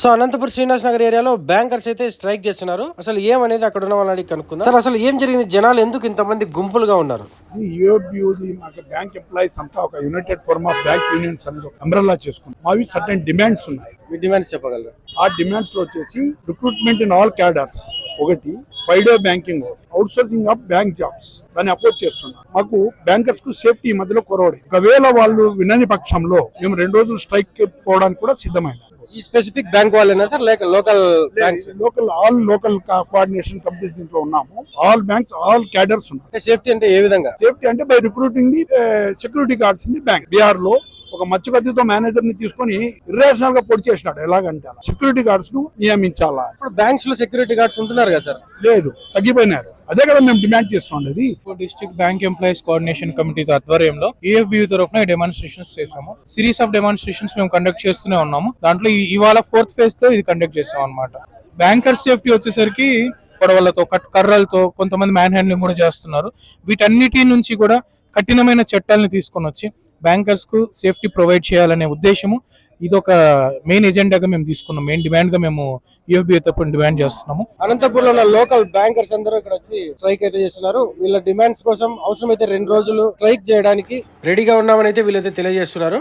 So Anantapuram Srinivas Nagar ఏరియాలో bankers అయితే strike చేస్తున్నారు. అసలు ఏమనేది అక్కడ ఉన్న వాళ్ళని కనుక్కుందాం. సార్ అసలు ఏం జరిగింది, జనాలు ఎందుకు ఇంతమంది గుంపులుగా ఉన్నారు? యూఎఫ్బియూది మాకు బ్యాంక్ ఎంప్లాయీస్ అంతా ఒక United forum of bank unions అనేది ఒక అంబ్రెల్లా చేసుకుంటాం. మావి సర్టెన్ డిమాండ్స్ ఉన్నాయి. మీ డిమాండ్స్ చెప్పగలరు? ఆ డిమాండ్స్ లో వచ్చేసి రిక్రూట్మెంట్ ఇన్ ఆల్ క్యాడర్స్ ఒకటి, 5-day banking, out sourcing of bank jobs దాన్ని అపోజ్ చేస్తున్నాం. మాకు బ్యాంకర్స్ కు సేఫ్టీ మధ్యలో కొరవడి. ఒకవేళ వాళ్ళు వినని పక్షంలో మేము 2 రోజులు స్ట్రైక్ పోవడానికి కూడా సిద్ధమైంది. ఈ స్పెసిఫిక్ బ్యాంక్ వాళ్ళేనా సార్, లేక local banks? All local coordination committees దీంట్లో ఉన్నాము. ఆల్ బ్యాంక్స్, ఆల్ క్యాడర్స్ ఉన్నారు. సేఫ్టీ అంటే ఏ విధంగా? సేఫ్టీ అంటే by recruiting the security guards in the bank. Bihar లో ఒక మత్స్యగతితో మేనేజర్ ని తీసుకొని ఇర్రేషనల్ గా పొడి చేసినాడు. ఎలాగంటే సెక్యూరిటీ గార్డ్స్ ను నియమించాలా. ఇప్పుడు బ్యాంక్స్ లో సెక్యూరిటీ గార్డ్స్ ఉంటున్నారు కదా సార్? లేదు, తగ్గిపోయినారు. అదే కదా మేము డిమాండ్ చేస్తుండేది. District bank employees coordination committee ఆధ్వర్యంలో ఈఎఫ్బియు తరఫున డెమాన్స్ట్రేషన్స్ చేసాము. సిరీస్ ఆఫ్ డెమాన్స్ట్రేషన్స్ మేము కండక్ట్ చేస్తూనే ఉన్నాము. దాంట్లో ఇవాళ 4th ఫేజ్ తో ఇది కండక్ట్ చేసాం అన్నమాట. బ్యాంకర్ సేఫ్టీ వచ్చేసరికి పొడవలతో, కర్రలతో కొంతమంది మ్యాన్ హ్యాండ్లింగ్ కూడా చేస్తున్నారు. వీటన్నిటి నుంచి కూడా కఠినమైన చట్టాలను తీసుకొని వచ్చి బ్యాంకర్స్ కు సేఫ్టీ ప్రొవైడ్ చేయాలనే ఉద్దేశము ఇది ఒక మెయిన్ ఎజెండాగా మేము తీసుకున్నాం. మెయిన్ డిమాండ్ గా మేము యూఎఫ్బియు తరపున డిమాండ్ చేస్తున్నాము. అనంతపురంలో ఉన్న లోకల్ బ్యాంకర్స్ అందరూ ఇక్కడ వచ్చి స్ట్రైక్ అయితే చేస్తున్నారు. వీళ్ళ డిమాండ్స్ కోసం అవసరమైతే 2 రోజులు స్ట్రైక్ చేయడానికి రెడీగా ఉన్నామని అయితే వీళ్ళైతే తెలియజేస్తున్నారు.